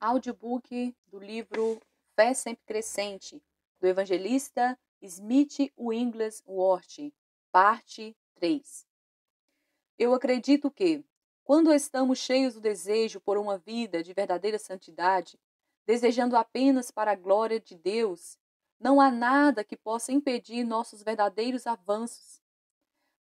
Audiobook do livro Fé Sempre Crescente, do evangelista Smith Wigglesworth, parte 3. Eu acredito que, quando estamos cheios do desejo por uma vida de verdadeira santidade, desejando apenas para a glória de Deus, não há nada que possa impedir nossos verdadeiros avanços.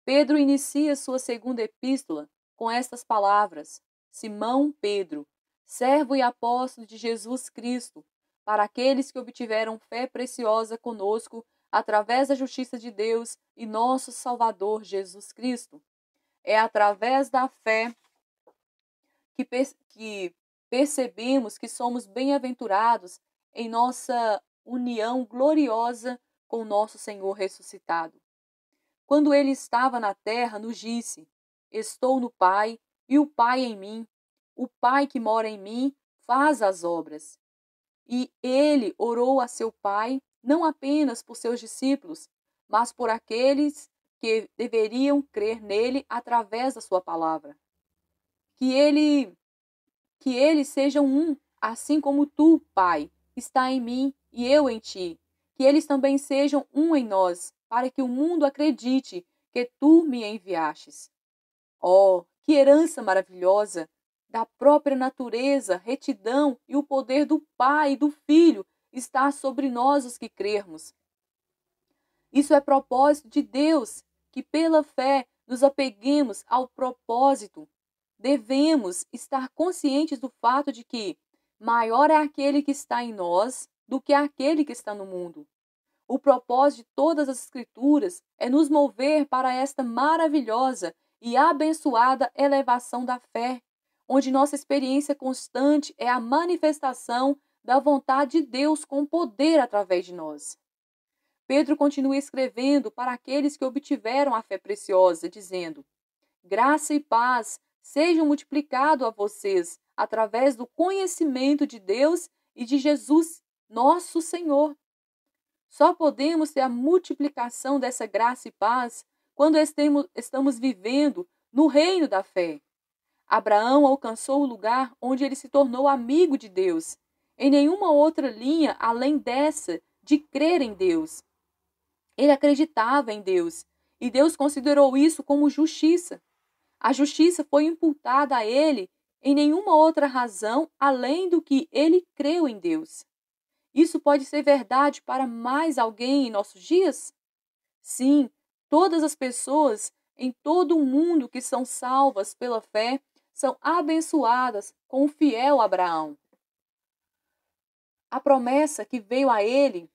Pedro inicia sua segunda epístola com estas palavras: Simão Pedro, servo e apóstolo de Jesus Cristo, para aqueles que obtiveram fé preciosa conosco, através da justiça de Deus e nosso Salvador Jesus Cristo. É através da fé que percebemos que somos bem-aventurados em nossa união gloriosa com nosso Senhor ressuscitado. Quando ele estava na terra, nos disse: Estou no Pai, e o Pai em mim. O Pai que mora em mim faz as obras. E ele orou a seu Pai, não apenas por seus discípulos, mas por aqueles que deveriam crer nele através da sua palavra. Que eles sejam um, assim como tu, Pai, está em mim e eu em ti. Que eles também sejam um em nós, para que o mundo acredite que tu me enviastes. Oh, que herança maravilhosa! Da própria natureza, retidão e o poder do Pai e do Filho está sobre nós os que crermos. Isso é propósito de Deus, que pela fé nos apeguemos ao propósito. Devemos estar conscientes do fato de que maior é aquele que está em nós do que aquele que está no mundo. O propósito de todas as Escrituras é nos mover para esta maravilhosa e abençoada elevação da fé, onde nossa experiência constante é a manifestação da vontade de Deus com poder através de nós. Pedro continua escrevendo para aqueles que obtiveram a fé preciosa, dizendo: Graça e paz sejam multiplicados a vocês através do conhecimento de Deus e de Jesus, nosso Senhor. Só podemos ter a multiplicação dessa graça e paz quando estamos vivendo no reino da fé. Abraão alcançou o lugar onde ele se tornou amigo de Deus. Em nenhuma outra linha além dessa de crer em Deus. Ele acreditava em Deus e Deus considerou isso como justiça. A justiça foi imputada a ele em nenhuma outra razão além do que ele creu em Deus. Isso pode ser verdade para mais alguém em nossos dias? Sim, todas as pessoas em todo o mundo que são salvas pela fé são abençoadas com o fiel Abraão. A promessa que veio a ele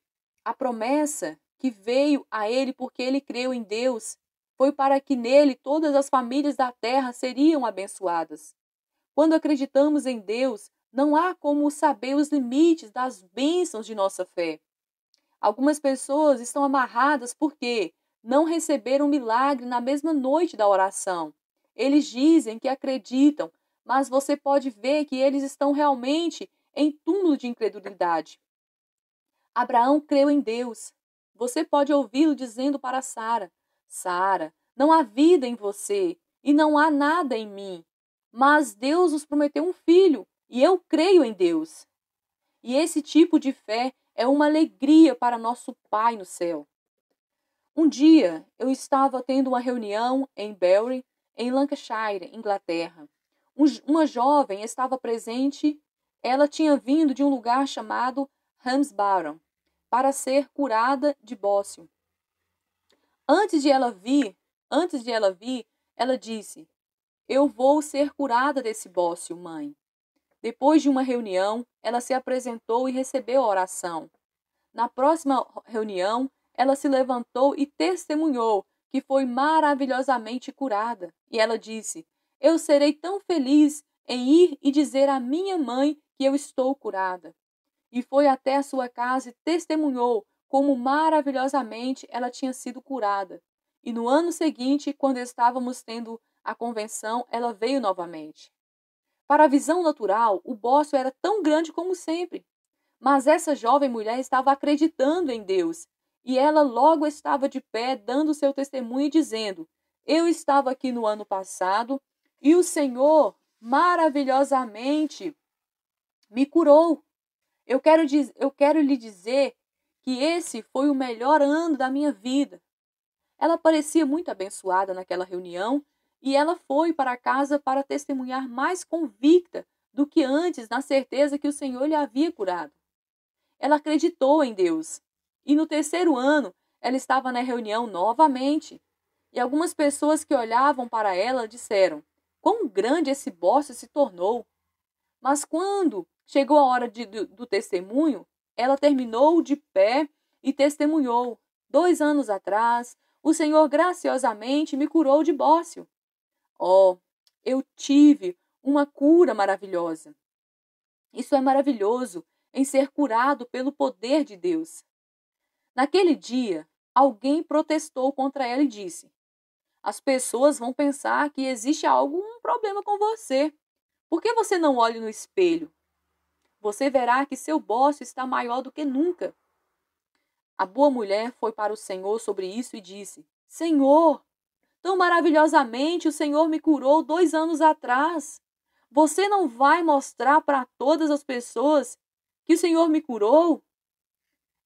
porque ele creu em Deus, foi para que nele todas as famílias da terra seriam abençoadas. Quando acreditamos em Deus, não há como saber os limites das bênçãos de nossa fé. Algumas pessoas estão amarradas porque não receberam milagre na mesma noite da oração. Eles dizem que acreditam, mas você pode ver que eles estão realmente em túmulo de incredulidade. Abraão creu em Deus. Você pode ouvi-lo dizendo para Sara: Sara, não há vida em você e não há nada em mim. Mas Deus nos prometeu um filho e eu creio em Deus. E esse tipo de fé é uma alegria para nosso Pai no céu. Um dia eu estava tendo uma reunião em Bury, em Lancashire, Inglaterra. Uma jovem estava presente. Ela tinha vindo de um lugar chamado Ramsbottom para ser curada de bócio. Antes de ela vir, ela disse: Eu vou ser curada desse bócio, mãe. Depois de uma reunião, ela se apresentou e recebeu a oração. Na próxima reunião, ela se levantou e testemunhou que foi maravilhosamente curada. E ela disse: Eu serei tão feliz em ir e dizer à minha mãe que eu estou curada. E foi até a sua casa e testemunhou como maravilhosamente ela tinha sido curada. E no ano seguinte, quando estávamos tendo a convenção, ela veio novamente. Para a visão natural, o bócio era tão grande como sempre. Mas essa jovem mulher estava acreditando em Deus. E ela logo estava de pé, dando seu testemunho e dizendo: Eu estava aqui no ano passado e o Senhor maravilhosamente me curou. Eu quero lhe dizer que esse foi o melhor ano da minha vida. Ela parecia muito abençoada naquela reunião e ela foi para casa para testemunhar mais convicta do que antes, na certeza que o Senhor lhe havia curado. Ela acreditou em Deus. E no terceiro ano, ela estava na reunião novamente. E algumas pessoas que olhavam para ela disseram: quão grande esse bosque se tornou! Mas quando chegou a hora do testemunho, ela terminou de pé e testemunhou: 2 anos atrás, o Senhor graciosamente me curou de bócio. Oh, eu tive uma cura maravilhosa. Isso é maravilhoso, em ser curado pelo poder de Deus. Naquele dia, alguém protestou contra ela e disse: as pessoas vão pensar que existe algum problema com você. Por que você não olha no espelho? Você verá que seu bócio está maior do que nunca. A boa mulher foi para o Senhor sobre isso e disse: Senhor, tão maravilhosamente o Senhor me curou 2 anos atrás. Você não vai mostrar para todas as pessoas que o Senhor me curou?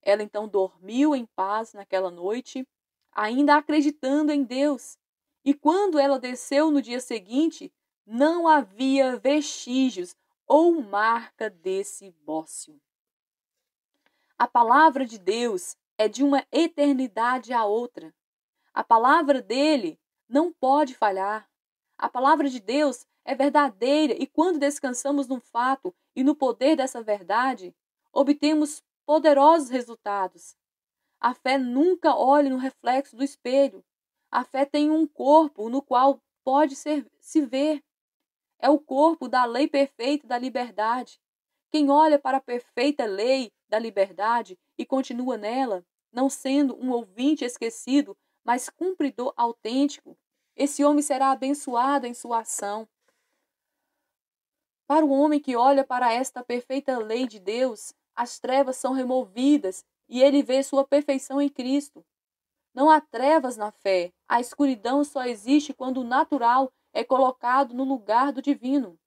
Ela então dormiu em paz naquela noite, ainda acreditando em Deus. E quando ela desceu no dia seguinte, não havia vestígios ou marca desse bócio. A palavra de Deus é de uma eternidade à outra. A palavra dele não pode falhar. A palavra de Deus é verdadeira e quando descansamos no fato e no poder dessa verdade, obtemos poderosos resultados. A fé nunca olha no reflexo do espelho. A fé tem um corpo no qual pode se ver. É o corpo da lei perfeita da liberdade. Quem olha para a perfeita lei da liberdade e continua nela, não sendo um ouvinte esquecido, mas cumpridor autêntico, esse homem será abençoado em sua ação. Para o homem que olha para esta perfeita lei de Deus, as trevas são removidas e ele vê sua perfeição em Cristo. Não há trevas na fé. A escuridão só existe quando o natural é colocado no lugar do divino.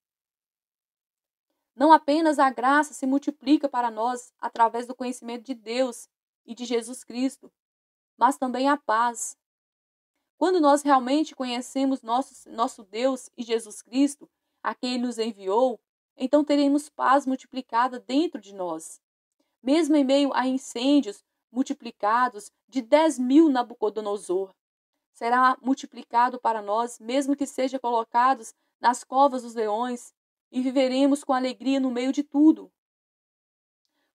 Não apenas a graça se multiplica para nós através do conhecimento de Deus e de Jesus Cristo, mas também a paz. Quando nós realmente conhecemos nosso Deus e Jesus Cristo, a quem Ele nos enviou, então teremos paz multiplicada dentro de nós. Mesmo em meio a incêndios multiplicados de 10.000 Nabucodonosor, será multiplicado para nós, mesmo que sejam colocados nas covas dos leões, e viveremos com alegria no meio de tudo.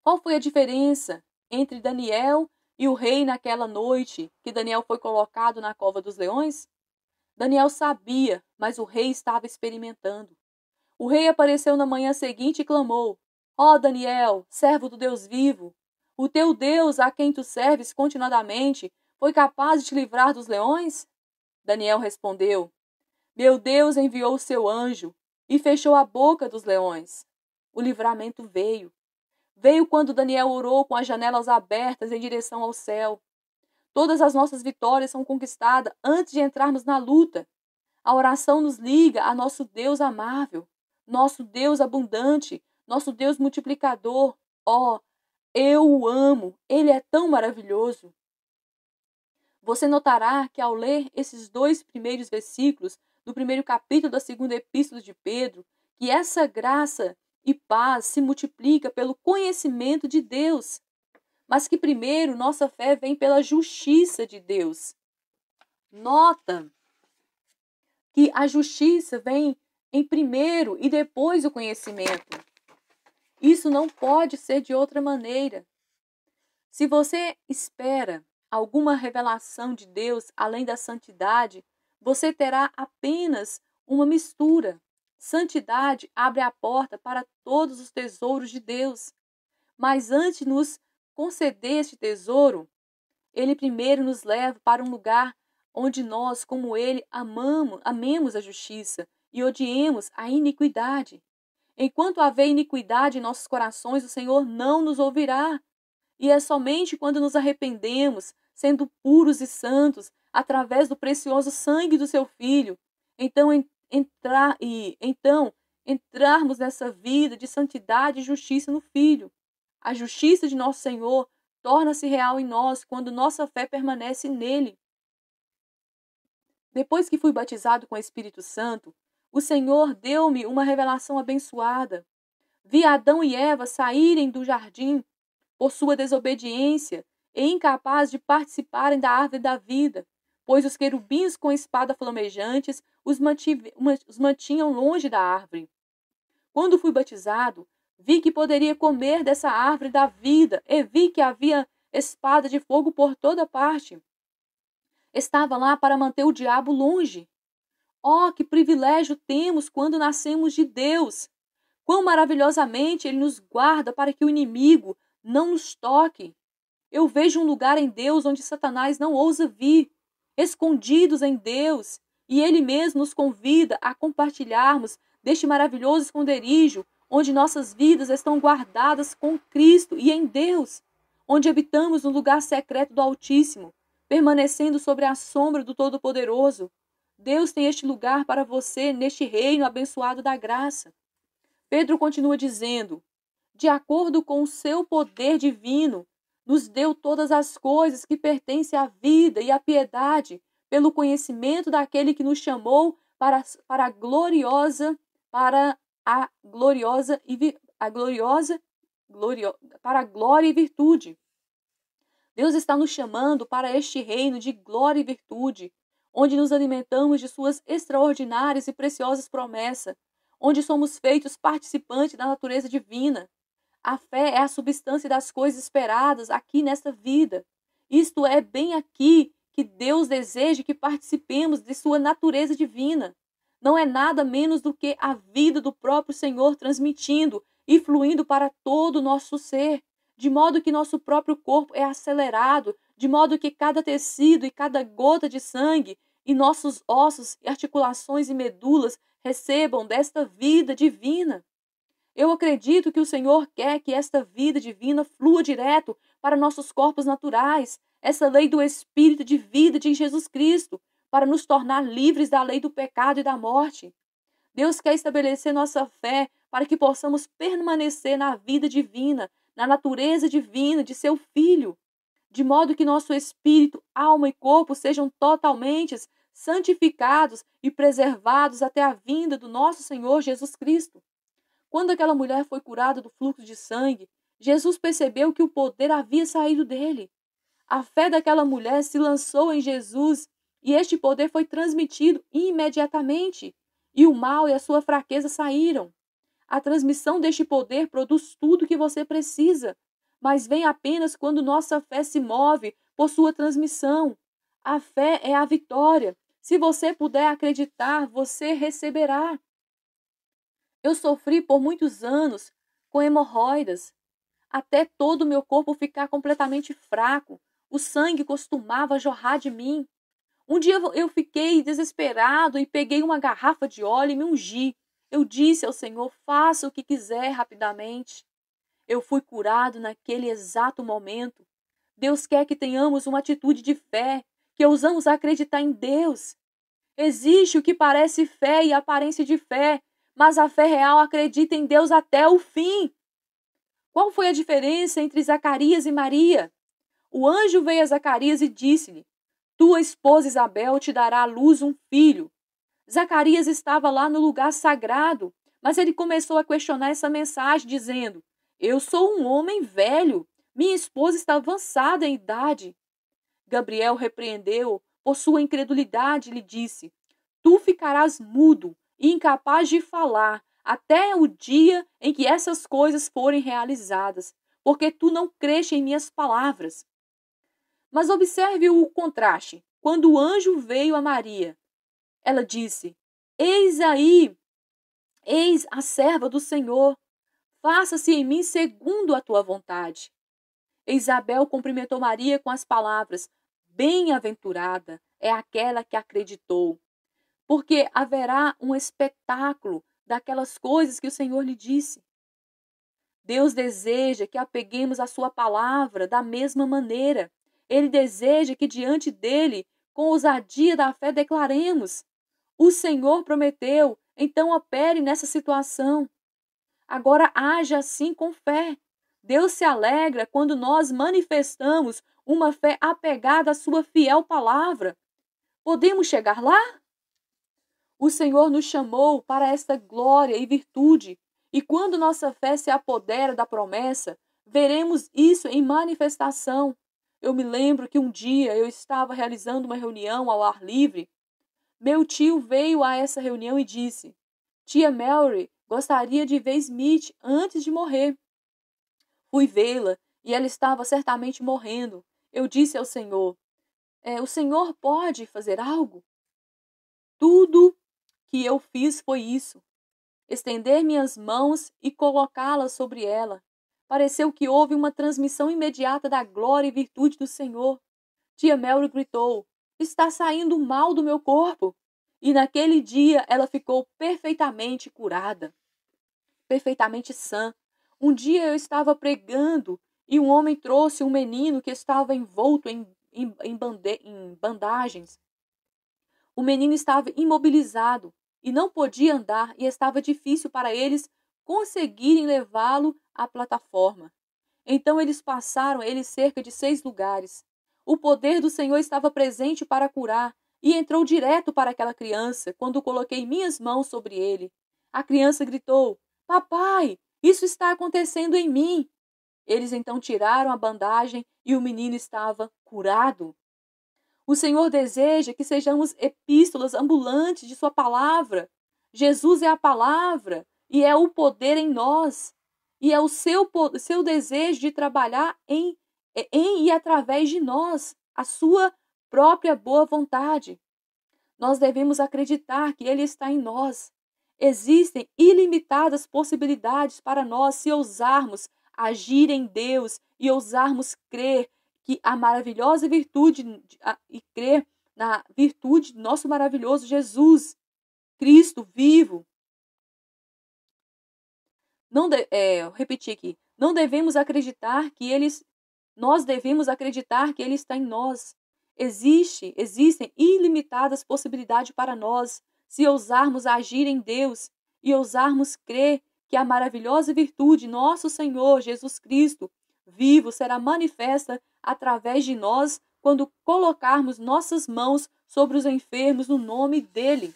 Qual foi a diferença entre Daniel e o rei naquela noite que Daniel foi colocado na cova dos leões? Daniel sabia, mas o rei estava experimentando. O rei apareceu na manhã seguinte e clamou: Ó Daniel, servo do Deus vivo, o teu Deus a quem tu serves continuadamente foi capaz de te livrar dos leões? Daniel respondeu: Meu Deus enviou o seu anjo e fechou a boca dos leões. O livramento veio. Veio quando Daniel orou com as janelas abertas em direção ao céu. Todas as nossas vitórias são conquistadas antes de entrarmos na luta. A oração nos liga a nosso Deus amável, nosso Deus abundante, nosso Deus multiplicador. Oh, eu o amo, ele é tão maravilhoso. Você notará que ao ler esses 2 primeiros versículos do primeiro capítulo da segunda epístola de Pedro, que essa graça e paz se multiplica pelo conhecimento de Deus, mas que primeiro nossa fé vem pela justiça de Deus. Nota que a justiça vem em primeiro e depois o conhecimento. Isso não pode ser de outra maneira. Se você espera alguma revelação de Deus além da santidade, você terá apenas uma mistura. Santidade abre a porta para todos os tesouros de Deus. Mas antes de nos conceder este tesouro, Ele primeiro nos leva para um lugar onde nós, como Ele, amemos a justiça e odiemos a iniquidade. Enquanto haver iniquidade em nossos corações, o Senhor não nos ouvirá. E é somente quando nos arrependemos, sendo puros e santos, através do precioso sangue do seu Filho, então entrarmos nessa vida de santidade e justiça no Filho. A justiça de nosso Senhor torna-se real em nós quando nossa fé permanece nele. Depois que fui batizado com o Espírito Santo, o Senhor deu-me uma revelação abençoada. Vi Adão e Eva saírem do jardim por sua desobediência e incapazes de participarem da árvore da vida, pois os querubins com espada flamejantes os mantinham longe da árvore. Quando fui batizado, vi que poderia comer dessa árvore da vida e vi que havia espada de fogo por toda parte. Estava lá para manter o diabo longe. Oh, que privilégio temos quando nascemos de Deus! Quão maravilhosamente Ele nos guarda para que o inimigo não nos toque. Eu vejo um lugar em Deus onde Satanás não ousa vir, escondidos em Deus, e Ele mesmo nos convida a compartilharmos deste maravilhoso esconderijo, onde nossas vidas estão guardadas com Cristo e em Deus, onde habitamos no lugar secreto do Altíssimo, permanecendo sobre a sombra do Todo-Poderoso. Deus tem este lugar para você neste reino abençoado da graça. Pedro continua dizendo: de acordo com o seu poder divino, nos deu todas as coisas que pertencem à vida e à piedade, pelo conhecimento daquele que nos chamou para a glória e virtude. Deus está nos chamando para este reino de glória e virtude, onde nos alimentamos de suas extraordinárias e preciosas promessas, onde somos feitos participantes da natureza divina. A fé é a substância das coisas esperadas aqui nesta vida. Isto é bem aqui que Deus deseja que participemos de sua natureza divina. Não é nada menos do que a vida do próprio Senhor transmitindo e fluindo para todo o nosso ser, de modo que nosso próprio corpo é acelerado, de modo que cada tecido e cada gota de sangue e nossos ossos, articulações e medulas recebam desta vida divina. Eu acredito que o Senhor quer que esta vida divina flua direto para nossos corpos naturais, essa lei do Espírito de vida de Jesus Cristo, para nos tornar livres da lei do pecado e da morte. Deus quer estabelecer nossa fé para que possamos permanecer na vida divina, na natureza divina de seu Filho, de modo que nosso espírito, alma e corpo sejam totalmente santificados e preservados até a vinda do nosso Senhor Jesus Cristo. Quando aquela mulher foi curada do fluxo de sangue, Jesus percebeu que o poder havia saído dele. A fé daquela mulher se lançou em Jesus e este poder foi transmitido imediatamente, e o mal e a sua fraqueza saíram. A transmissão deste poder produz tudo o que você precisa, mas vem apenas quando nossa fé se move por sua transmissão. A fé é a vitória. Se você puder acreditar, você receberá. Eu sofri por muitos anos com hemorroidas, até todo o meu corpo ficar completamente fraco. O sangue costumava jorrar de mim. Um dia eu fiquei desesperado e peguei uma garrafa de óleo e me ungi. Eu disse ao Senhor: faça o que quiser rapidamente. Eu fui curado naquele exato momento. Deus quer que tenhamos uma atitude de fé, que ousamos acreditar em Deus. Existe o que parece fé e aparência de fé, mas a fé real acredita em Deus até o fim. Qual foi a diferença entre Zacarias e Maria? O anjo veio a Zacarias e disse-lhe: tua esposa Isabel te dará à luz um filho. Zacarias estava lá no lugar sagrado, mas ele começou a questionar essa mensagem, dizendo: eu sou um homem velho, minha esposa está avançada em idade. Gabriel repreendeu por sua incredulidade e lhe disse: tu ficarás mudo e incapaz de falar até o dia em que essas coisas forem realizadas, porque tu não creste em minhas palavras. Mas observe o contraste. Quando o anjo veio a Maria, ela disse: eis aí, eis a serva do Senhor, faça-se em mim segundo a tua vontade. Isabel cumprimentou Maria com as palavras: bem-aventurada é aquela que acreditou, porque haverá um espetáculo daquelas coisas que o Senhor lhe disse. Deus deseja que apeguemos a sua palavra da mesma maneira. Ele deseja que diante dele, com ousadia da fé, declaremos: o Senhor prometeu, Então opere nessa situação. Agora haja assim com fé. Deus se alegra quando nós manifestamos uma fé apegada à sua fiel palavra. Podemos chegar lá? O Senhor nos chamou para esta glória e virtude, e quando nossa fé se apodera da promessa, veremos isso em manifestação. Eu me lembro que um dia eu estava realizando uma reunião ao ar livre. Meu tio veio a essa reunião e disse: Tia Mary gostaria de ver Smith antes de morrer. Fui vê-la e ela estava certamente morrendo. Eu disse ao Senhor: o Senhor pode fazer algo? Tudo que eu fiz foi isso: estender minhas mãos e colocá-las sobre ela. Pareceu que houve uma transmissão imediata da glória e virtude do Senhor. Tia Mary gritou: está saindo mal do meu corpo. E naquele dia ela ficou perfeitamente curada, perfeitamente sã. Um dia eu estava pregando e um homem trouxe um menino que estava envolto em bandagens. O menino estava imobilizado e não podia andar, e estava difícil para eles conseguirem levá-lo à plataforma. Então eles passaram ele cerca de 6 lugares. O poder do Senhor estava presente para curar, e entrou direto para aquela criança quando coloquei minhas mãos sobre ele. A criança gritou: papai, isso está acontecendo em mim. Eles então tiraram a bandagem e o menino estava curado. O Senhor deseja que sejamos epístolas ambulantes de sua palavra. Jesus é a palavra e é o poder em nós. E é o seu desejo de trabalhar em e através de nós, a sua própria boa vontade. Nós devemos acreditar que Ele está em nós. Existem ilimitadas possibilidades para nós se ousarmos agir em Deus e ousarmos crer que a maravilhosa virtude e crer na virtude do nosso maravilhoso Jesus, Cristo vivo. Eu repeti aqui. Nós devemos acreditar que Ele está em nós. Existem ilimitadas possibilidades para nós se ousarmos agir em Deus e ousarmos crer que a maravilhosa virtude, nosso Senhor Jesus Cristo, vivo, será manifesta através de nós quando colocarmos nossas mãos sobre os enfermos no nome dEle.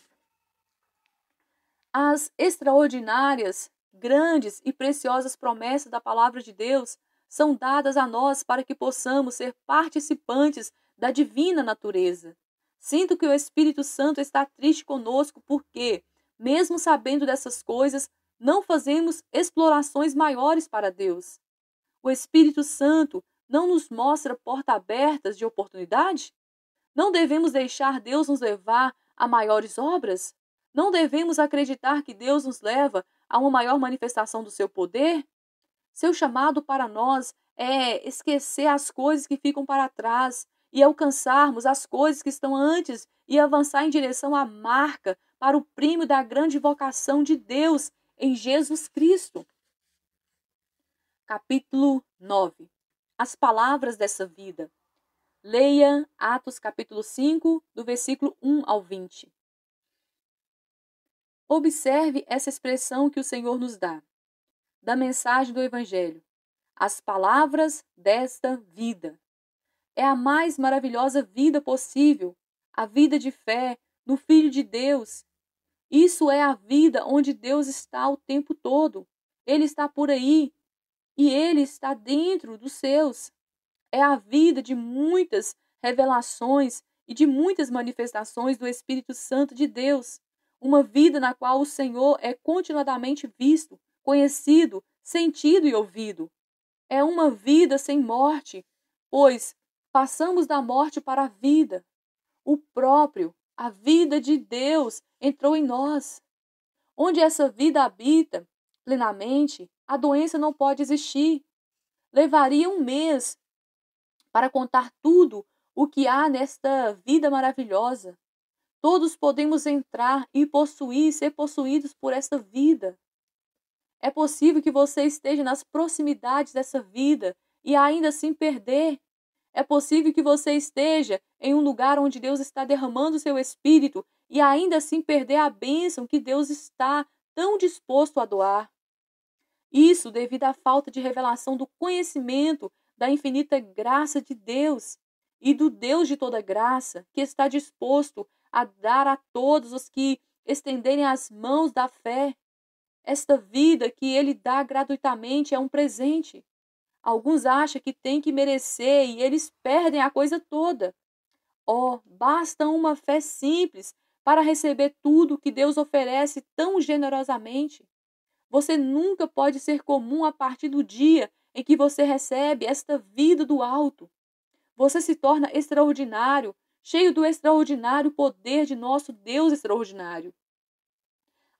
As extraordinárias, grandes e preciosas promessas da palavra de Deus são dadas a nós para que possamos ser participantes da divina natureza. Sinto que o Espírito Santo está triste conosco porque, mesmo sabendo dessas coisas, não fazemos explorações maiores para Deus. O Espírito Santo não nos mostra portas abertas de oportunidade? Não devemos deixar Deus nos levar a maiores obras? Não devemos acreditar que Deus nos leva a uma maior manifestação do seu poder? Seu chamado para nós é esquecer as coisas que ficam para trás e alcançarmos as coisas que estão antes e avançar em direção à marca para o prêmio da grande vocação de Deus em Jesus Cristo. Capítulo 9. As palavras dessa vida. Leia Atos capítulo 5, do versículo 1 ao 20. Observe essa expressão que o Senhor nos dá, da mensagem do Evangelho. As palavras desta vida. É a mais maravilhosa vida possível, a vida de fé no Filho de Deus. Isso é a vida onde Deus está o tempo todo. Ele está por aí e Ele está dentro dos seus. É a vida de muitas revelações e de muitas manifestações do Espírito Santo de Deus. Uma vida na qual o Senhor é continuadamente visto, conhecido, sentido e ouvido. É uma vida sem morte, pois passamos da morte para a vida. A vida de Deus entrou em nós. Onde essa vida habita plenamente, a doença não pode existir. Levaria um mês para contar tudo o que há nesta vida maravilhosa. Todos podemos entrar e ser possuídos por esta vida. É possível que você esteja nas proximidades dessa vida e ainda assim perder. É possível que você esteja em um lugar onde Deus está derramando o seu espírito e ainda assim perder a bênção que Deus está tão disposto a doar. Isso devido à falta de revelação do conhecimento da infinita graça de Deus e do Deus de toda graça, que está disposto a dar a todos os que estenderem as mãos da fé. Esta vida que Ele dá gratuitamente é um presente. Alguns acham que tem que merecer e eles perdem a coisa toda. Oh, basta uma fé simples para receber tudo que Deus oferece tão generosamente. Você nunca pode ser comum a partir do dia em que você recebe esta vida do alto. Você se torna extraordinário, cheio do extraordinário poder de nosso Deus extraordinário.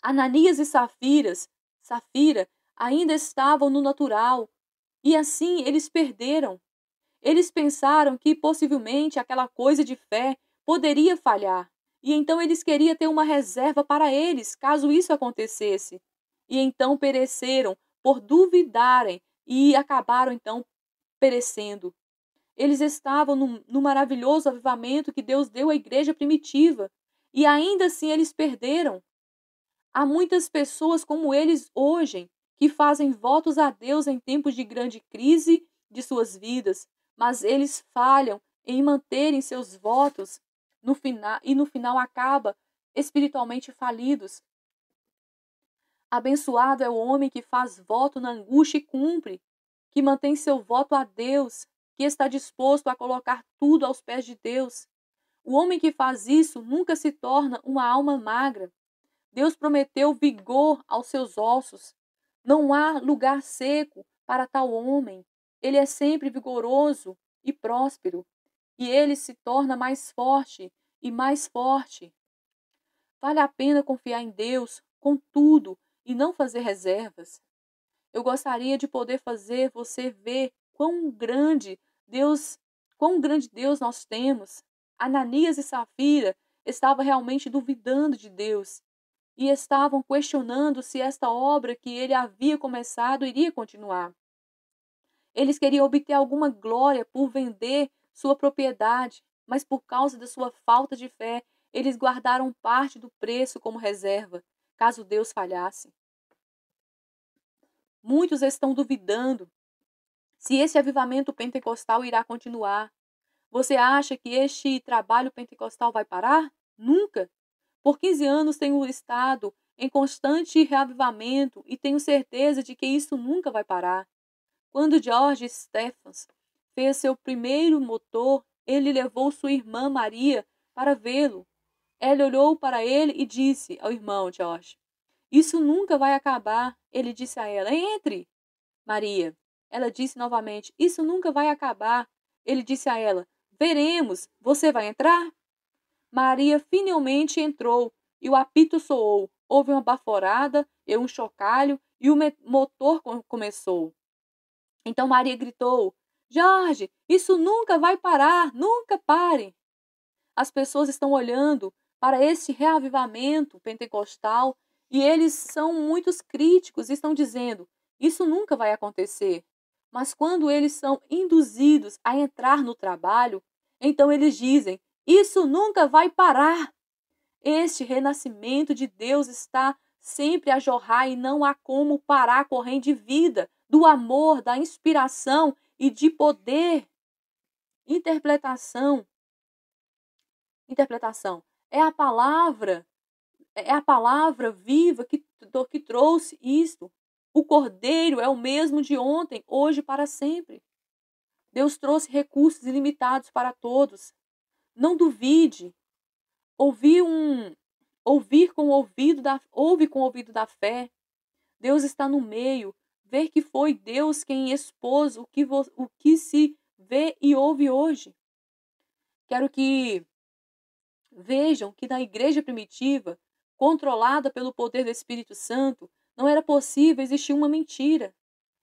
Ananias e Safira ainda estavam no natural, e assim eles perderam. Eles pensaram que possivelmente aquela coisa de fé poderia falhar, e então eles queriam ter uma reserva para eles, caso isso acontecesse. E então pereceram por duvidarem e acabaram então perecendo. Eles estavam no maravilhoso avivamento que Deus deu à igreja primitiva, e ainda assim eles perderam. Há muitas pessoas como eles hoje, que fazem votos a Deus em tempos de grande crise de suas vidas, mas eles falham em manterem seus votos e no final acaba espiritualmente falidos. Abençoado é o homem que faz voto na angústia e cumpre, que mantém seu voto a Deus, que está disposto a colocar tudo aos pés de Deus. O homem que faz isso nunca se torna uma alma magra. Deus prometeu vigor aos seus ossos. Não há lugar seco para tal homem. Ele é sempre vigoroso e próspero, e ele se torna mais forte e mais forte. Vale a pena confiar em Deus com tudo e não fazer reservas. Eu gostaria de poder fazer você ver quão grande Deus nós temos. Ananias e Safira estavam realmente duvidando de Deus e estavam questionando se esta obra que ele havia começado iria continuar. Eles queriam obter alguma glória por vender sua propriedade, mas por causa da sua falta de fé, eles guardaram parte do preço como reserva, caso Deus falhasse. Muitos estão duvidando se esse avivamento pentecostal irá continuar. Você acha que este trabalho pentecostal vai parar? Nunca! Por 15 anos tenho estado em constante reavivamento e tenho certeza de que isso nunca vai parar. Quando George Stephens fez seu primeiro motor, ele levou sua irmã Maria para vê-lo. Ela olhou para ele e disse ao irmão George: "Isso nunca vai acabar." Ele disse a ela: "Entre." Maria. Ela disse novamente: "Isso nunca vai acabar." Ele disse a ela: "Veremos. Você vai entrar?" Maria finalmente entrou e o apito soou. Houve uma baforada e um chocalho e o motor começou. Então Maria gritou: "Jorge, isso nunca vai parar, nunca pare." As pessoas estão olhando para este reavivamento pentecostal e eles são muitos críticos e estão dizendo: "Isso nunca vai acontecer." Mas quando eles são induzidos a entrar no trabalho, então eles dizem: "Isso nunca vai parar." Este renascimento de Deus está sempre a jorrar e não há como parar a corrente de vida, do amor, da inspiração e de poder. Interpretação é a palavra viva que trouxe isto. O Cordeiro é o mesmo de ontem, hoje e para sempre. Deus trouxe recursos ilimitados para todos. Não duvide. Ouve com o ouvido da fé. Deus está no meio. Ver que foi Deus quem expôs o que se vê e ouve hoje. Quero que vejam que na igreja primitiva, controlada pelo poder do Espírito Santo, não era possível existir uma mentira.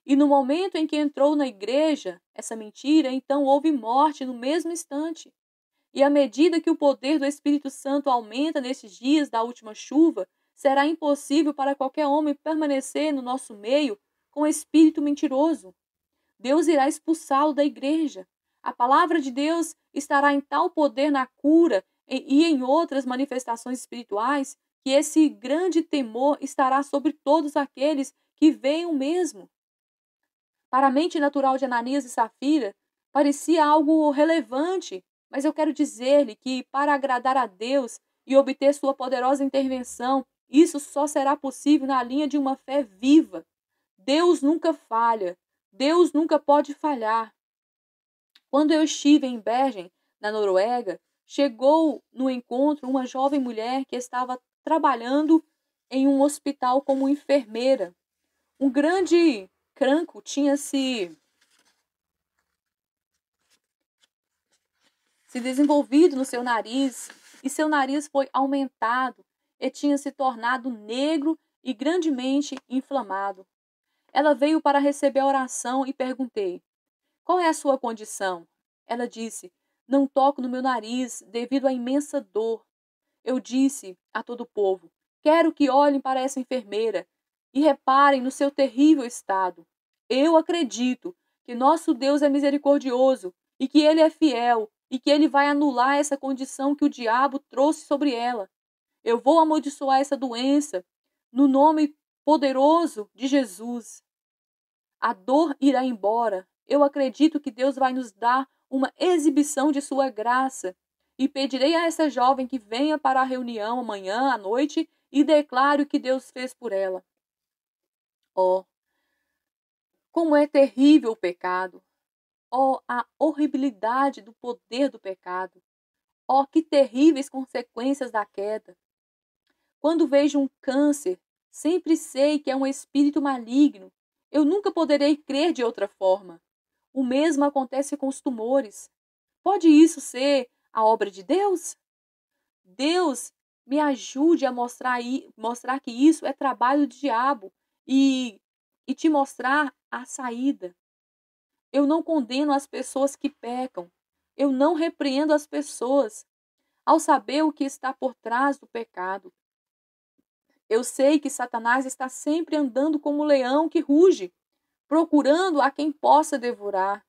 E no momento em que entrou na igreja essa mentira, então houve morte no mesmo instante. E à medida que o poder do Espírito Santo aumenta nesses dias da última chuva, será impossível para qualquer homem permanecer no nosso meio com espírito mentiroso. Deus irá expulsá-lo da igreja. A palavra de Deus estará em tal poder na cura e em outras manifestações espirituais, que esse grande temor estará sobre todos aqueles que veem o mesmo. Para a mente natural de Ananias e Safira, parecia algo relevante, mas eu quero dizer-lhe que, para agradar a Deus e obter sua poderosa intervenção, isso só será possível na linha de uma fé viva. Deus nunca falha. Deus nunca pode falhar. Quando eu estive em Bergen, na Noruega, chegou no encontro uma jovem mulher que estava trabalhando em um hospital como enfermeira. Um grande cancro tinha se desenvolvido no seu nariz, e seu nariz foi aumentado e tinha se tornado negro e grandemente inflamado. Ela veio para receber a oração e perguntei: qual é a sua condição? Ela disse: não toco no meu nariz devido à imensa dor. Eu disse a todo o povo: quero que olhem para essa enfermeira e reparem no seu terrível estado. Eu acredito que nosso Deus é misericordioso e que Ele é fiel e que Ele vai anular essa condição que o diabo trouxe sobre ela. Eu vou amaldiçoar essa doença no nome poderoso de Jesus. A dor irá embora. Eu acredito que Deus vai nos dar uma exibição de sua graça. E pedirei a essa jovem que venha para a reunião amanhã à noite e declare o que Deus fez por ela. Oh, como é terrível o pecado! Oh, a horribilidade do poder do pecado! Oh, que terríveis consequências da queda! Quando vejo um câncer, sempre sei que é um espírito maligno. Eu nunca poderei crer de outra forma. O mesmo acontece com os tumores. Pode isso ser a obra de Deus? Deus me ajude a mostrar que isso é trabalho do diabo e te mostrar a saída. Eu não condeno as pessoas que pecam. Eu não repreendo as pessoas ao saber o que está por trás do pecado. Eu sei que Satanás está sempre andando como um leão que ruge, procurando a quem possa devorar.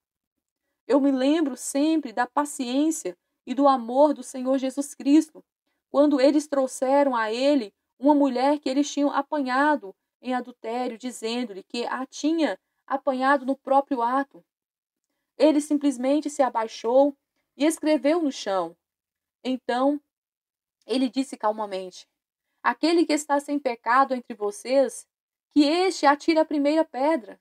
Eu me lembro sempre da paciência e do amor do Senhor Jesus Cristo, quando eles trouxeram a ele uma mulher que eles tinham apanhado em adultério, dizendo-lhe que a tinha apanhado no próprio ato. Ele simplesmente se abaixou e escreveu no chão. Então, ele disse calmamente: aquele que está sem pecado entre vocês, que este atire a primeira pedra.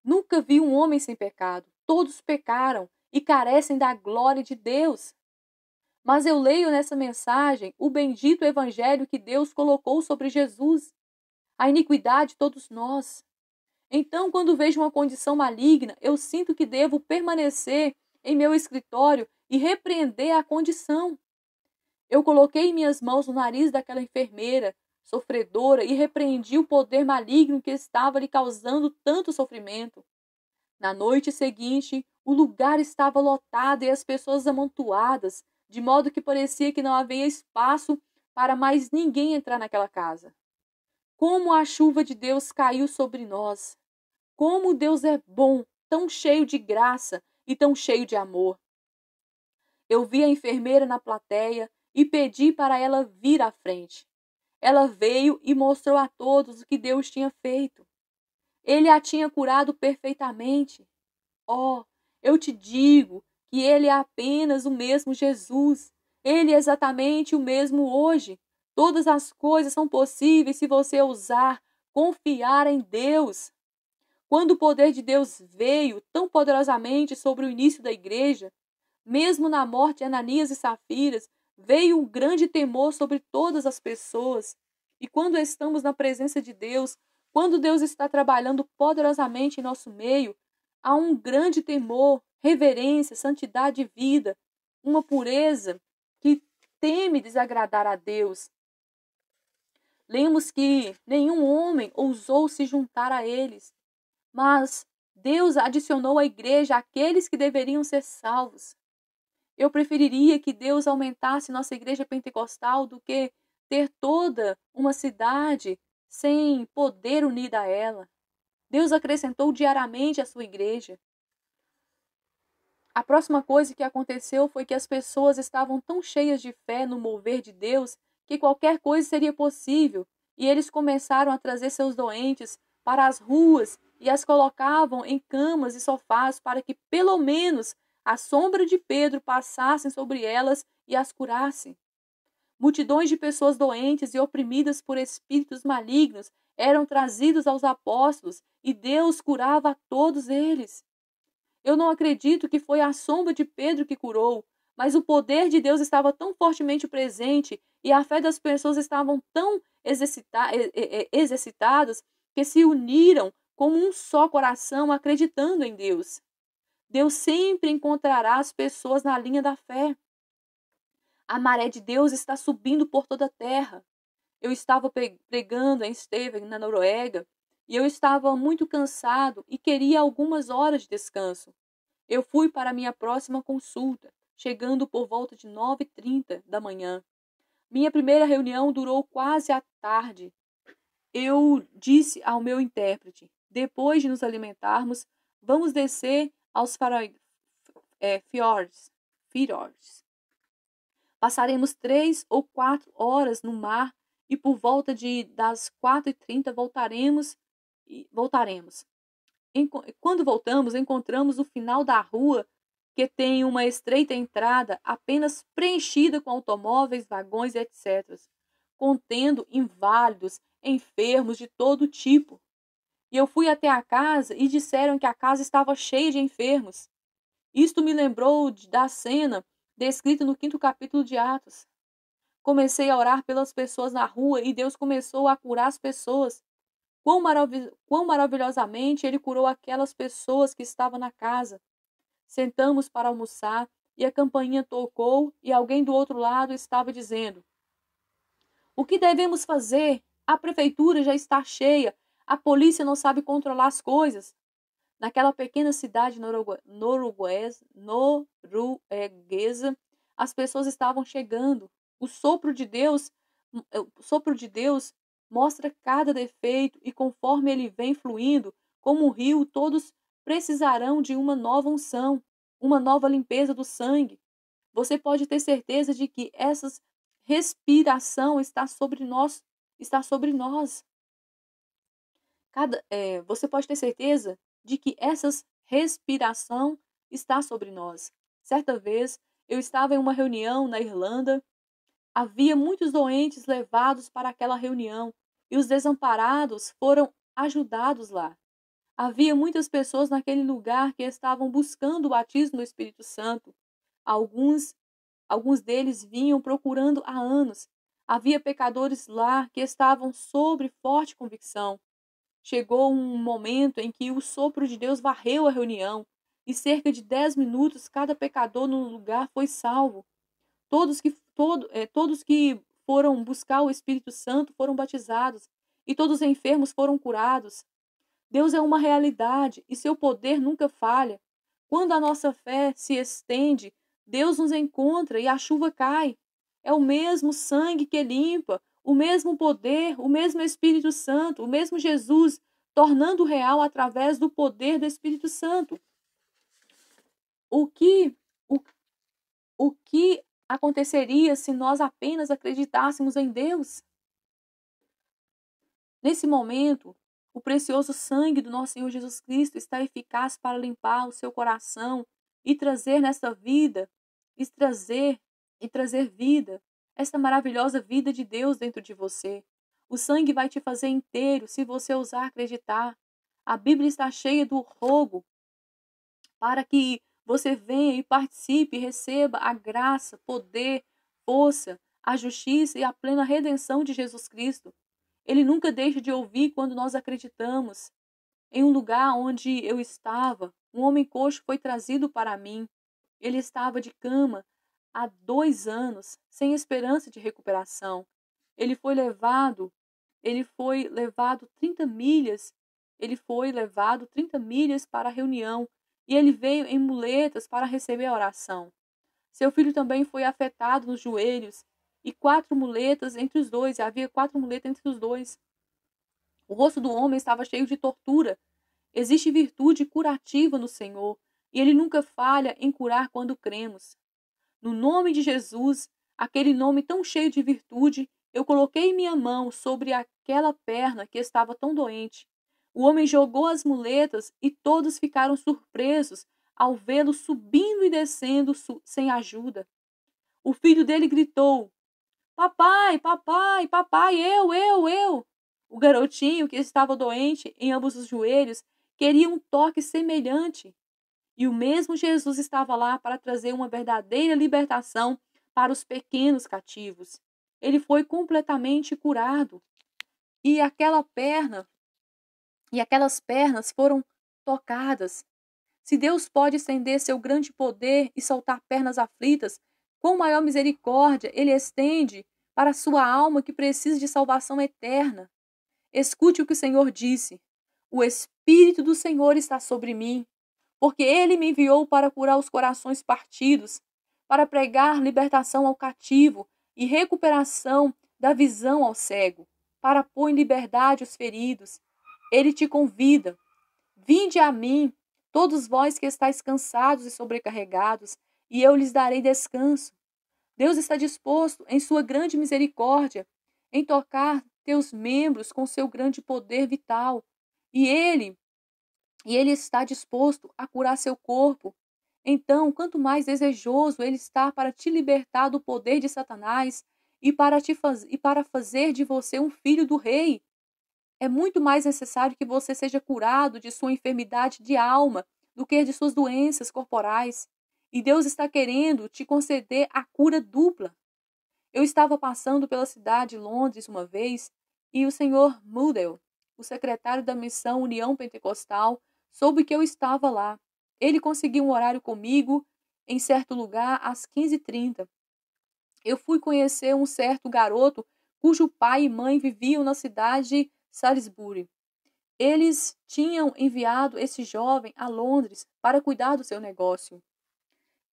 Nunca vi um homem sem pecado. Todos pecaram e carecem da glória de Deus. Mas eu leio nessa mensagem o bendito evangelho que Deus colocou sobre Jesus, a iniquidade de todos nós. Então, quando vejo uma condição maligna, eu sinto que devo permanecer em meu escritório e repreender a condição. Eu coloquei minhas mãos no nariz daquela enfermeira, sofredora, e repreendi o poder maligno que estava lhe causando tanto sofrimento. Na noite seguinte, o lugar estava lotado e as pessoas amontoadas, de modo que parecia que não havia espaço para mais ninguém entrar naquela casa. Como a chuva de Deus caiu sobre nós! Como Deus é bom, tão cheio de graça e tão cheio de amor! Eu vi a enfermeira na plateia e pedi para ela vir à frente. Ela veio e mostrou a todos o que Deus tinha feito. Ele a tinha curado perfeitamente. Oh, eu te digo que ele é apenas o mesmo Jesus. Ele é exatamente o mesmo hoje. Todas as coisas são possíveis se você ousar confiar em Deus. Quando o poder de Deus veio tão poderosamente sobre o início da igreja, mesmo na morte de Ananias e Safiras, veio um grande temor sobre todas as pessoas. E quando estamos na presença de Deus, quando Deus está trabalhando poderosamente em nosso meio, há um grande temor, reverência, santidade de vida, uma pureza que teme desagradar a Deus. Lemos que nenhum homem ousou se juntar a eles, mas Deus adicionou à igreja aqueles que deveriam ser salvos. Eu preferiria que Deus aumentasse nossa igreja pentecostal do que ter toda uma cidade sem poder unida a ela. Deus acrescentou diariamente à sua igreja. A próxima coisa que aconteceu foi que as pessoas estavam tão cheias de fé no mover de Deus que qualquer coisa seria possível, e eles começaram a trazer seus doentes para as ruas e as colocavam em camas e sofás para que pelo menos a sombra de Pedro passasse sobre elas e as curasse. Multidões de pessoas doentes e oprimidas por espíritos malignos eram trazidos aos apóstolos e Deus curava a todos eles. Eu não acredito que foi a sombra de Pedro que curou, mas o poder de Deus estava tão fortemente presente e a fé das pessoas estavam tão exercitadas que se uniram como um só coração acreditando em Deus. Deus sempre encontrará as pessoas na linha da fé. A maré de Deus está subindo por toda a terra. Eu estava pregando em Stavanger, na Noruega, e eu estava muito cansado e queria algumas horas de descanso. Eu fui para a minha próxima consulta, chegando por volta de 9h30 da manhã. Minha primeira reunião durou quase à tarde. Eu disse ao meu intérprete, depois de nos alimentarmos, vamos descer aos fiordes. Passaremos 3 ou 4 horas no mar e por volta das 4h30 voltaremos. Quando voltamos, encontramos o final da rua, que tem uma estreita entrada apenas preenchida com automóveis, vagões, etc., contendo inválidos, enfermos de todo tipo. E eu fui até a casa e disseram que a casa estava cheia de enfermos. Isto me lembrou da cena descrita no 5º capítulo de Atos. Comecei a orar pelas pessoas na rua e Deus começou a curar as pessoas. Quão maravilhosamente Ele curou aquelas pessoas que estavam na casa. Sentamos para almoçar e a campainha tocou e alguém do outro lado estava dizendo: o que devemos fazer? A prefeitura já está cheia, a polícia não sabe controlar as coisas. Naquela pequena cidade norueguesa, as pessoas estavam chegando. O sopro de Deus mostra cada defeito e conforme ele vem fluindo, como um rio, todos precisarão de uma nova unção, uma nova limpeza do sangue. Você pode ter certeza de que essa respiração está sobre nós. Você pode ter certeza de que essa respiração está sobre nós. Certa vez, eu estava em uma reunião na Irlanda. Havia muitos doentes levados para aquela reunião e os desamparados foram ajudados lá. Havia muitas pessoas naquele lugar que estavam buscando o batismo do Espírito Santo. Alguns deles vinham procurando há anos. Havia pecadores lá que estavam sob forte convicção. Chegou um momento em que o sopro de Deus varreu a reunião e cerca de 10 minutos cada pecador no lugar foi salvo. Todos que foram buscar o Espírito Santo foram batizados e todos os enfermos foram curados. Deus é uma realidade e seu poder nunca falha. Quando a nossa fé se estende, Deus nos encontra e a chuva cai. É o mesmo sangue que limpa, o mesmo poder, o mesmo Espírito Santo, o mesmo Jesus, tornando real através do poder do Espírito Santo. O que aconteceria se nós apenas acreditássemos em Deus? Nesse momento, o precioso sangue do nosso Senhor Jesus Cristo está eficaz para limpar o seu coração e trazer nesta vida, trazer vida, esta maravilhosa vida de Deus dentro de você. O sangue vai te fazer inteiro se você ousar acreditar. A Bíblia está cheia do rogo para que você venha e participe e receba a graça, poder, força, a justiça e a plena redenção de Jesus Cristo. Ele nunca deixa de ouvir quando nós acreditamos. Em um lugar onde eu estava, um homem coxo foi trazido para mim. Ele estava de cama há 2 anos, sem esperança de recuperação. Ele foi levado 30 milhas. Ele foi levado 30 milhas para a reunião e ele veio em muletas para receber a oração. Seu filho também foi afetado nos joelhos e 4 muletas entre os dois. Havia 4 muletas entre os dois. O rosto do homem estava cheio de tortura. Existe virtude curativa no Senhor. e Ele nunca falha em curar quando cremos. No nome de Jesus, aquele nome tão cheio de virtude, eu coloquei minha mão sobre aquela perna que estava tão doente. O homem jogou as muletas e todos ficaram surpresos ao vê-lo subindo e descendo sem ajuda. O filho dele gritou: Papai, papai, papai, eu. O garotinho, que estava doente em ambos os joelhos, queria um toque semelhante. E o mesmo Jesus estava lá para trazer uma verdadeira libertação para os pequenos cativos. Ele foi completamente curado. E aquelas pernas foram tocadas. Se Deus pode estender seu grande poder e soltar pernas aflitas, com maior misericórdia Ele estende para a sua alma que precisa de salvação eterna. Escute o que o Senhor disse: O Espírito do Senhor está sobre mim, porque Ele me enviou para curar os corações partidos, para pregar libertação ao cativo e recuperação da visão ao cego, para pôr em liberdade os feridos. Ele te convida: Vinde a mim, todos vós que estáis cansados e sobrecarregados, e eu lhes darei descanso. Deus está disposto, em sua grande misericórdia, em tocar teus membros com seu grande poder vital. E Ele está disposto a curar seu corpo. Então, quanto mais desejoso Ele está para te libertar do poder de Satanás e para fazer de você um filho do Rei. É muito mais necessário que você seja curado de sua enfermidade de alma do que de suas doenças corporais. E Deus está querendo te conceder a cura dupla. Eu estava passando pela cidade de Londres uma vez e o Sr. Moodle, o secretário da missão União Pentecostal, soube que eu estava lá. Ele conseguiu um horário comigo em certo lugar às 15h30. Eu fui conhecer um certo garoto cujo pai e mãe viviam na cidade de Salisbury. Eles tinham enviado esse jovem a Londres para cuidar do seu negócio.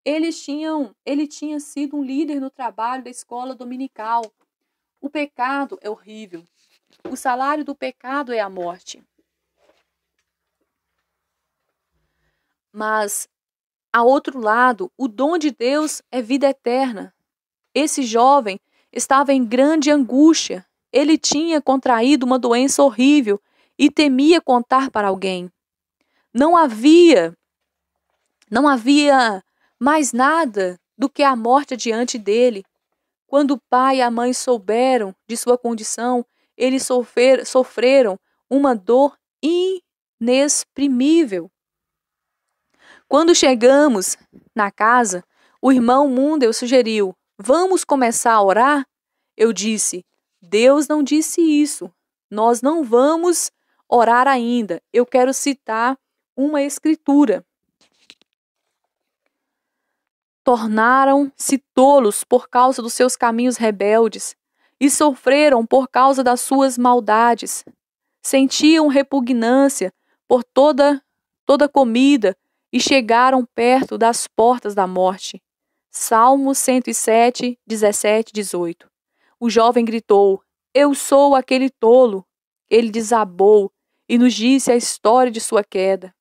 Ele tinha sido um líder no trabalho da escola dominical. O pecado é horrível. O salário do pecado é a morte. Mas, a outro lado, o dom de Deus é vida eterna. Esse jovem estava em grande angústia. Ele tinha contraído uma doença horrível e temia contar para alguém. Não havia mais nada do que a morte diante dele. Quando o pai e a mãe souberam de sua condição, eles sofreram uma dor inexprimível. Quando chegamos na casa, o irmão Mundell sugeriu: Vamos começar a orar? Eu disse: Deus não disse isso. Nós não vamos orar ainda. Eu quero citar uma escritura. Tornaram-se tolos por causa dos seus caminhos rebeldes e sofreram por causa das suas maldades. Sentiam repugnância por toda comida e chegaram perto das portas da morte. Salmo 107, 17, 18. O jovem gritou: Eu sou aquele tolo. Ele desabou e nos disse a história de sua queda.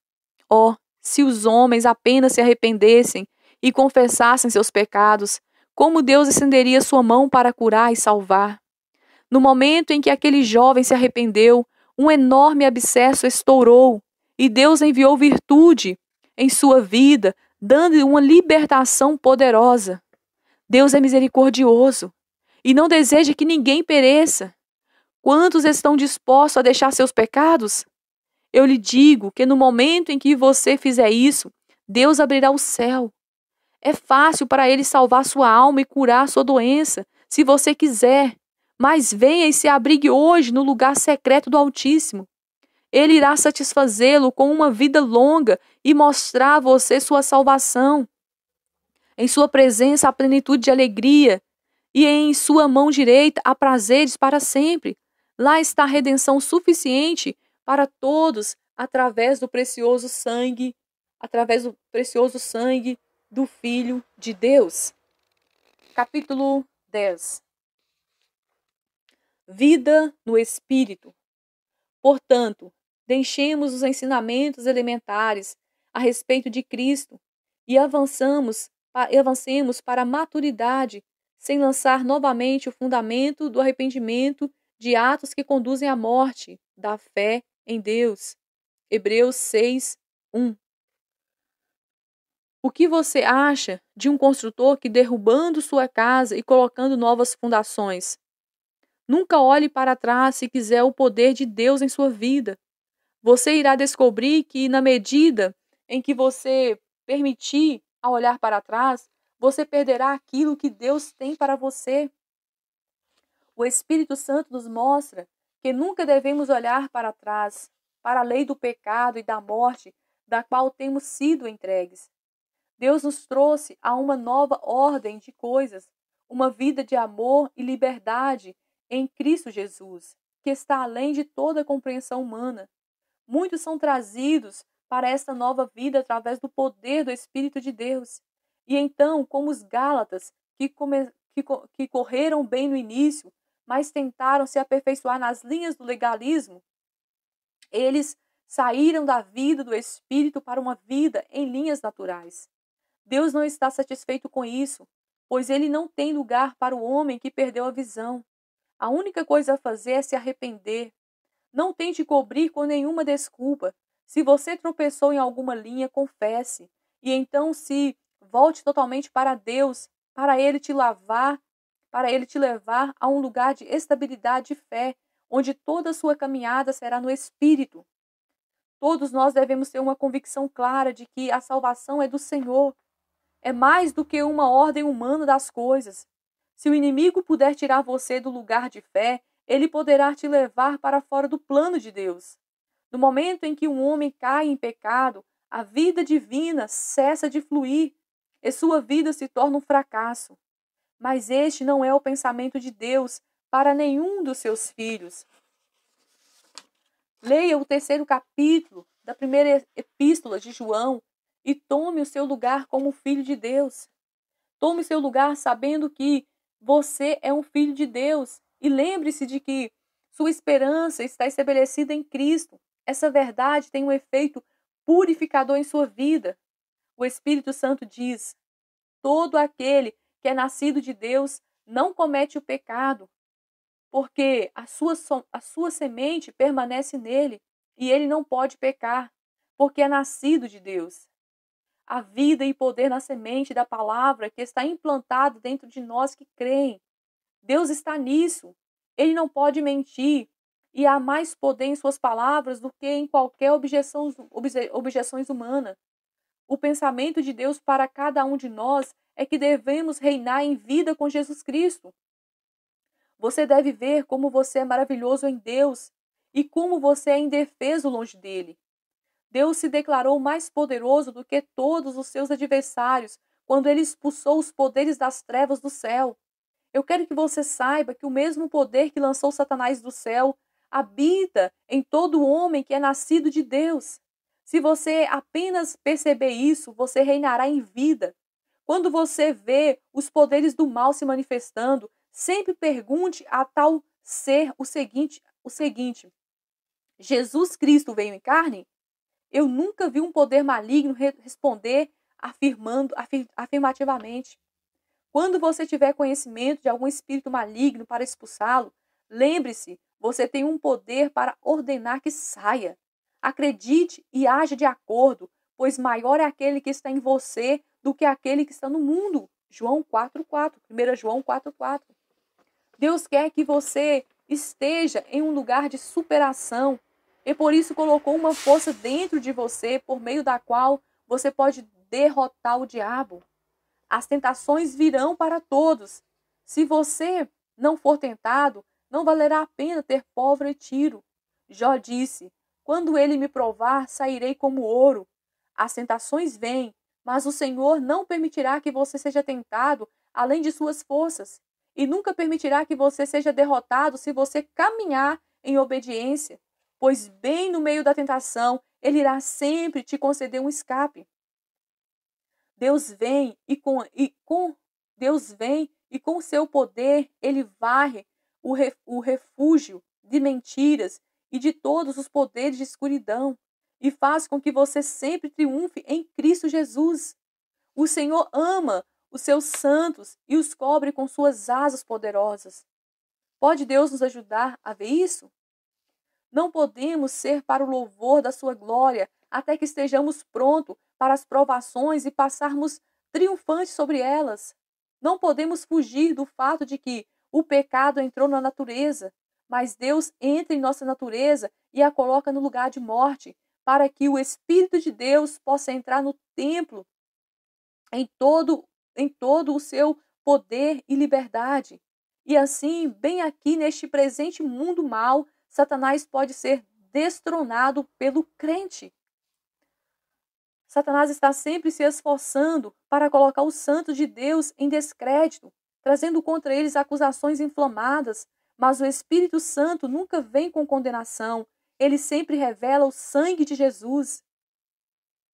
Oh, se os homens apenas se arrependessem e confessassem seus pecados, como Deus estenderia sua mão para curar e salvar. No momento em que aquele jovem se arrependeu, um enorme abscesso estourou e Deus enviou virtude em sua vida, dando-lhe uma libertação poderosa. Deus é misericordioso e não deseja que ninguém pereça. Quantos estão dispostos a deixar seus pecados? Eu lhe digo que no momento em que você fizer isso, Deus abrirá o céu. É fácil para Ele salvar sua alma e curar sua doença, se você quiser. Mas venha e se abrigue hoje no lugar secreto do Altíssimo. Ele irá satisfazê-lo com uma vida longa e mostrar a você sua salvação. Em sua presença há plenitude de alegria, e em sua mão direita há prazeres para sempre. Lá está a redenção suficiente para todos através do precioso sangue do Filho de Deus. Capítulo 10. Vida no Espírito. Portanto, deixemos os ensinamentos elementares, a respeito de Cristo e avancemos para a maturidade, sem lançar novamente o fundamento do arrependimento de atos que conduzem à morte, da fé em Deus. Hebreus 6, 1. O que você acha de um construtor que, derrubando sua casa e colocando novas fundações? Nunca olhe para trás se quiser o poder de Deus em sua vida. Você irá descobrir que, na medida em que você permitir a olhar para trás, você perderá aquilo que Deus tem para você. O Espírito Santo nos mostra que nunca devemos olhar para trás, para a lei do pecado e da morte, da qual temos sido entregues. Deus nos trouxe a uma nova ordem de coisas, uma vida de amor e liberdade em Cristo Jesus, que está além de toda compreensão humana. Muitos são trazidos para esta nova vida através do poder do Espírito de Deus. E então, como os Gálatas, que correram bem no início, mas tentaram se aperfeiçoar nas linhas do legalismo, eles saíram da vida do Espírito para uma vida em linhas naturais. Deus não está satisfeito com isso, pois ele não tem lugar para o homem que perdeu a visão. A única coisa a fazer é se arrepender. Não tente cobrir com nenhuma desculpa. Se você tropeçou em alguma linha, confesse. E então se volte totalmente para Deus, para Ele te levar a um lugar de estabilidade e fé, onde toda a sua caminhada será no Espírito. Todos nós devemos ter uma convicção clara de que a salvação é do Senhor. É mais do que uma ordem humana das coisas. Se o inimigo puder tirar você do lugar de fé, ele poderá te levar para fora do plano de Deus. No momento em que um homem cai em pecado, a vida divina cessa de fluir e sua vida se torna um fracasso. Mas este não é o pensamento de Deus para nenhum dos seus filhos. Leia o 3º capítulo da primeira epístola de João e tome o seu lugar como filho de Deus. Tome o seu lugar sabendo que você é um filho de Deus. E lembre-se de que sua esperança está estabelecida em Cristo. Essa verdade tem um efeito purificador em sua vida. O Espírito Santo diz: todo aquele que é nascido de Deus não comete o pecado, porque a sua semente permanece nele e ele não pode pecar, porque é nascido de Deus. A vida e poder na semente da palavra que está implantado dentro de nós que creem. Deus está nisso. Ele não pode mentir. E há mais poder em suas palavras do que em qualquer objeções humanas. O pensamento de Deus para cada um de nós é que devemos reinar em vida com Jesus Cristo. Você deve ver como você é maravilhoso em Deus e como você é indefeso longe dele. Deus se declarou mais poderoso do que todos os seus adversários quando ele expulsou os poderes das trevas do céu. Eu quero que você saiba que o mesmo poder que lançou Satanás do céu habita em todo homem que é nascido de Deus. Se você apenas perceber isso, você reinará em vida. Quando você vê os poderes do mal se manifestando, sempre pergunte a tal ser o seguinte: Jesus Cristo veio em carne? Eu nunca vi um poder maligno responder afirmativamente. Quando você tiver conhecimento de algum espírito maligno para expulsá-lo, lembre-se, você tem um poder para ordenar que saia. Acredite e haja de acordo, pois maior é aquele que está em você do que aquele que está no mundo. João 4,4. 1 João 4,4. Deus quer que você esteja em um lugar de superação, e por isso colocou uma força dentro de você por meio da qual você pode derrotar o diabo. As tentações virão para todos. Se você não for tentado, não valerá a pena ter pólvora e tiro. Jó disse: quando ele me provar, sairei como ouro. As tentações vêm, mas o Senhor não permitirá que você seja tentado além de suas forças. E nunca permitirá que você seja derrotado se você caminhar em obediência. Pois bem no meio da tentação, ele irá sempre te conceder um escape. Deus vem e com o seu poder ele varre o refúgio de mentiras e de todos os poderes de escuridão. e faz com que você sempre triunfe em Cristo Jesus. O Senhor ama os seus santos e os cobre com suas asas poderosas. Pode Deus nos ajudar a ver isso? Não podemos ser para o louvor da sua glória até que estejamos prontos para as provações e passarmos triunfantes sobre elas. Não podemos fugir do fato de que o pecado entrou na natureza, mas Deus entra em nossa natureza e a coloca no lugar de morte, para que o Espírito de Deus possa entrar no templo em todo o seu poder e liberdade. E assim, bem aqui neste presente mundo mal, Satanás pode ser destronado pelo crente. Satanás está sempre se esforçando para colocar os santos de Deus em descrédito, trazendo contra eles acusações inflamadas, mas o Espírito Santo nunca vem com condenação. Ele sempre revela o sangue de Jesus.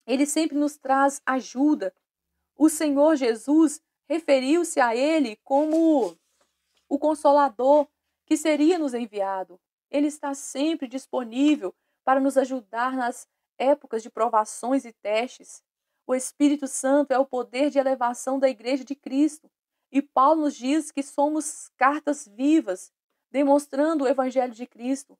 Ele sempre nos traz ajuda. O Senhor Jesus referiu-se a ele como o Consolador que seria nos enviado. Ele está sempre disponível para nos ajudar nas épocas de provações e testes. O Espírito Santo é o poder de elevação da Igreja de Cristo. E Paulo nos diz que somos cartas vivas, demonstrando o Evangelho de Cristo,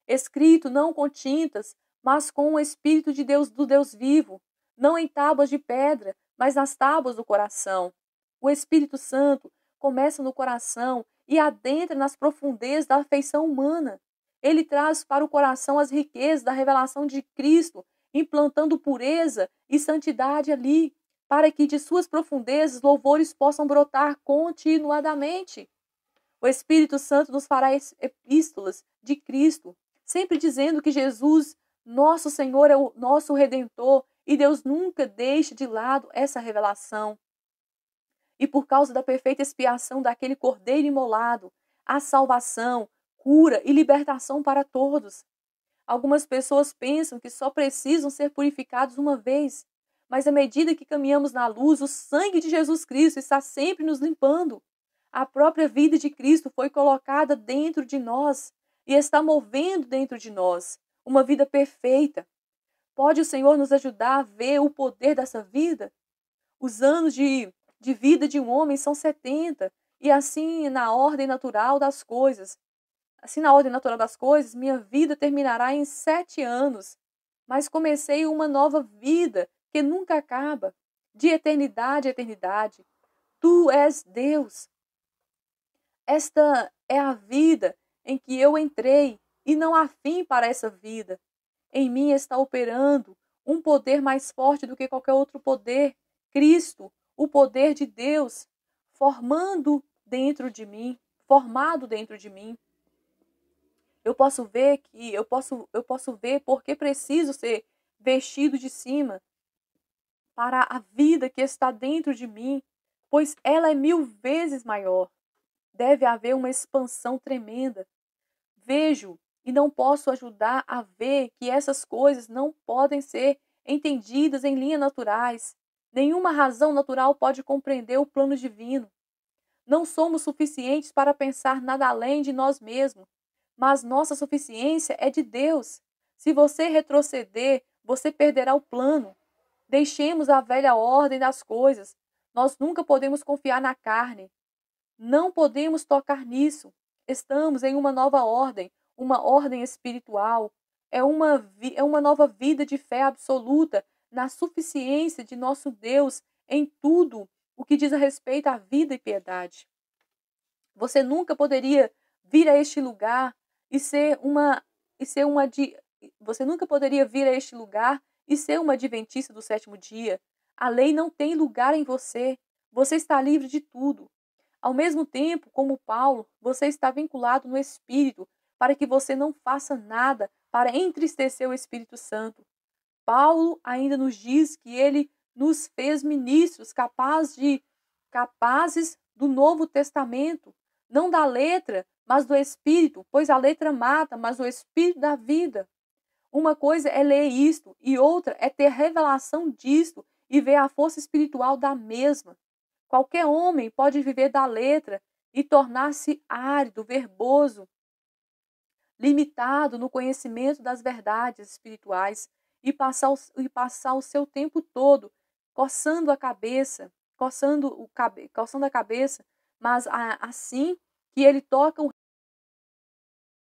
escrito não com tintas, mas com o Espírito de Deus, do Deus vivo, não em tábuas de pedra, mas nas tábuas do coração. O Espírito Santo começa no coração e adentra nas profundezas da afeição humana. Ele traz para o coração as riquezas da revelação de Cristo, implantando pureza e santidade ali, para que de suas profundezas louvores possam brotar continuadamente. O Espírito Santo nos fará epístolas de Cristo, sempre dizendo que Jesus, nosso Senhor, é o nosso Redentor, e Deus nunca deixa de lado essa revelação. E por causa da perfeita expiação daquele Cordeiro imolado, há salvação, cura e libertação para todos. Algumas pessoas pensam que só precisam ser purificados uma vez, mas à medida que caminhamos na luz, o sangue de Jesus Cristo está sempre nos limpando. A própria vida de Cristo foi colocada dentro de nós e está movendo dentro de nós uma vida perfeita. Pode o Senhor nos ajudar a ver o poder dessa vida? Os anos de vida de um homem são 70, e assim na ordem natural das coisas. Assim, na ordem natural das coisas, minha vida terminará em 7 anos, mas comecei uma nova vida que nunca acaba, de eternidade a eternidade. Tu és Deus. Esta é a vida em que eu entrei, e não há fim para essa vida. Em mim está operando um poder mais forte do que qualquer outro poder, Cristo, o poder de Deus, formado dentro de mim. Eu posso ver porque preciso ser vestido de cima para a vida que está dentro de mim, pois ela é 1000 vezes maior. Deve haver uma expansão tremenda. Vejo e não posso ajudar a ver que essas coisas não podem ser entendidas em linhas naturais. Nenhuma razão natural pode compreender o plano divino. Não somos suficientes para pensar nada além de nós mesmos, mas nossa suficiência é de Deus. Se você retroceder, você perderá o plano. Deixemos a velha ordem das coisas. Nós nunca podemos confiar na carne. Não podemos tocar nisso. Estamos em uma nova ordem, uma ordem espiritual. É uma nova vida de fé absoluta na suficiência de nosso Deus em tudo o que diz a respeito à vida e piedade. Você nunca poderia vir a este lugar você nunca poderia vir a este lugar e ser uma adventista do 7º dia. A lei não tem lugar em você. Você está livre de tudo. Ao mesmo tempo, como Paulo, você está vinculado no Espírito para que você não faça nada para entristecer o Espírito Santo. Paulo ainda nos diz que ele nos fez ministros capazes do Novo Testamento, não da letra, mas do Espírito, pois a letra mata, mas o Espírito dá vida. Uma coisa é ler isto e outra é ter revelação disto e ver a força espiritual da mesma. Qualquer homem pode viver da letra e tornar-se árido, verboso, limitado no conhecimento das verdades espirituais e passar o seu tempo todo coçando a cabeça, coçando a cabeça, mas assim que ele toca